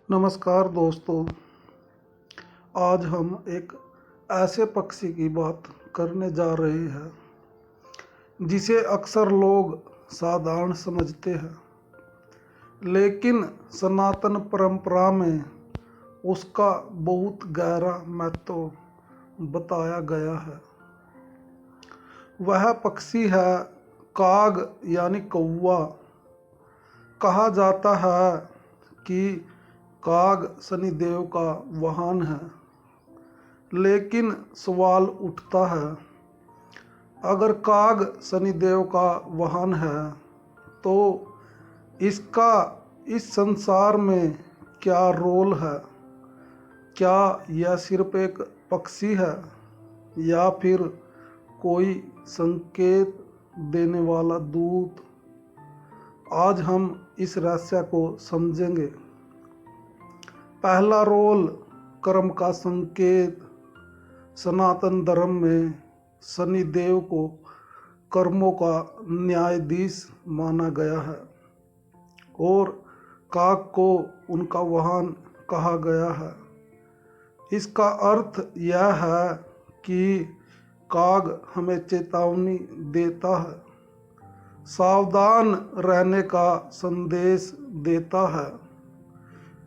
नमस्कार दोस्तों। आज हम एक ऐसे पक्षी की बात करने जा रहे हैं जिसे अक्सर लोग साधारण समझते हैं, लेकिन सनातन परंपरा में उसका बहुत गहरा महत्व बताया गया है। वह पक्षी है काग यानी कौवा। कहा जाता है कि काग शनिदेव का वाहन है, लेकिन सवाल उठता है, अगर काग शनिदेव का वाहन है तो इसका इस संसार में क्या रोल है? क्या यह सिर्फ एक पक्षी है या फिर कोई संकेत देने वाला दूत? आज हम इस रहस्य को समझेंगे। पहला रोल, कर्म का संकेत। सनातन धर्म में शनिदेव को कर्मों का न्यायाधीश माना गया है और काग को उनका वाहन कहा गया है। इसका अर्थ यह है कि काग हमें चेतावनी देता है, सावधान रहने का संदेश देता है,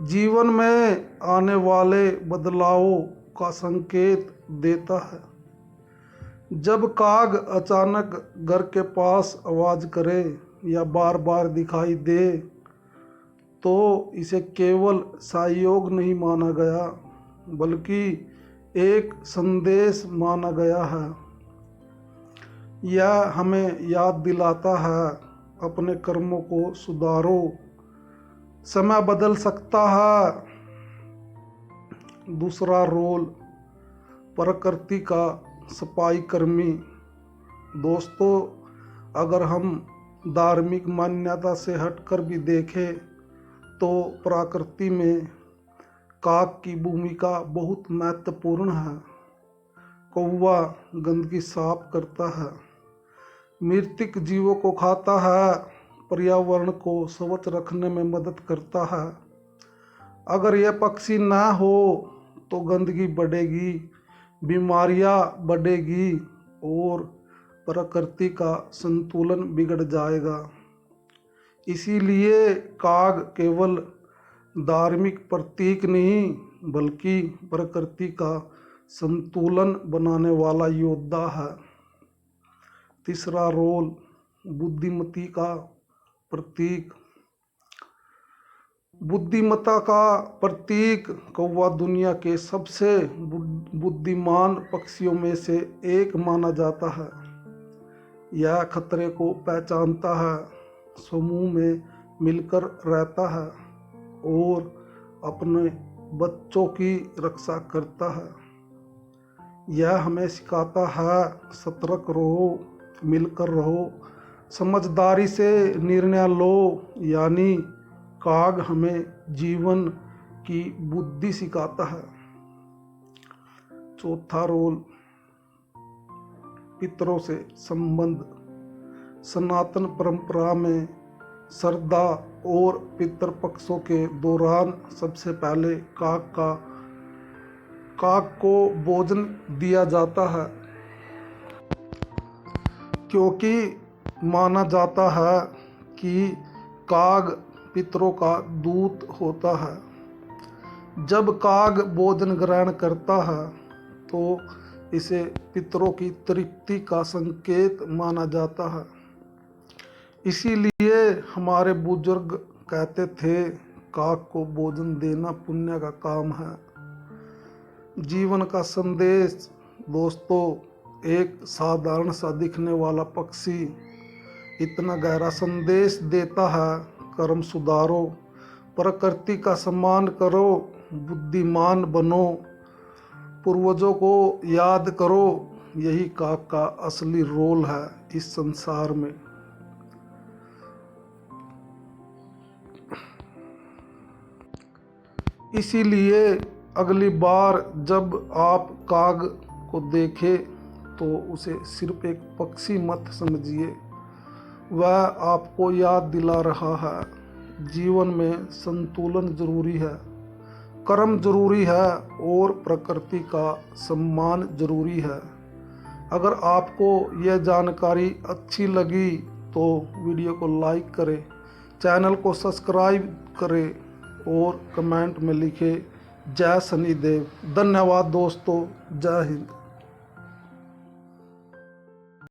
जीवन में आने वाले बदलावों का संकेत देता है। जब काग अचानक घर के पास आवाज करे या बार बार दिखाई दे तो इसे केवल सहयोग नहीं माना गया, बल्कि एक संदेश माना गया है। यह हमें याद दिलाता है, अपने कर्मों को सुधारो, समय बदल सकता है। दूसरा रोल, प्रकृति का सफाई कर्मी। दोस्तों, अगर हम धार्मिक मान्यता से हटकर भी देखें तो प्रकृति में काग की भूमिका बहुत महत्वपूर्ण है। कौवा गंदगी साफ करता है, मृतिक जीवों को खाता है, पर्यावरण को स्वच्छ रखने में मदद करता है। अगर यह पक्षी ना हो तो गंदगी बढ़ेगी, बीमारियां बढ़ेगी और प्रकृति का संतुलन बिगड़ जाएगा। इसीलिए काग केवल धार्मिक प्रतीक नहीं, बल्कि प्रकृति का संतुलन बनाने वाला योद्धा है। तीसरा रोल, बुद्धिमती का प्रतीक। बुद्धिमत्ता का प्रतीक कौवा दुनिया के सबसे बुद्धिमान पक्षियों में से एक माना जाता है। यह खतरे को पहचानता है, समूह में मिलकर रहता है और अपने बच्चों की रक्षा करता है। यह हमें सिखाता है, सतर्क रहो, मिलकर रहो, समझदारी से निर्णय लो। यानी काग हमें जीवन की बुद्धि सिखाता है। चौथा रोल, पितरों से संबंध। सनातन परंपरा में श्रद्धा और पितृपक्षों के दौरान सबसे पहले काग को भोजन दिया जाता है, क्योंकि माना जाता है कि काग पितरों का दूत होता है। जब काग भोजन ग्रहण करता है तो इसे पितरों की तृप्ति का संकेत माना जाता है। इसीलिए हमारे बुजुर्ग कहते थे, काग को भोजन देना पुण्य का काम है। जीवन का संदेश। दोस्तों, एक साधारण सा दिखने वाला पक्षी इतना गहरा संदेश देता है। कर्म सुधारो, प्रकृति का सम्मान करो, बुद्धिमान बनो, पूर्वजों को याद करो। यही काग का असली रोल है इस संसार में। इसीलिए अगली बार जब आप काग को देखें तो उसे सिर्फ एक पक्षी मत समझिए, वह आपको याद दिला रहा है, जीवन में संतुलन जरूरी है। कर्म जरूरी है और प्रकृति का सम्मान जरूरी है। अगर आपको यह जानकारी अच्छी लगी तो वीडियो को लाइक करें, चैनल को सब्सक्राइब करें और कमेंट में लिखें जय शनिदेव। धन्यवाद दोस्तों, जय हिंद।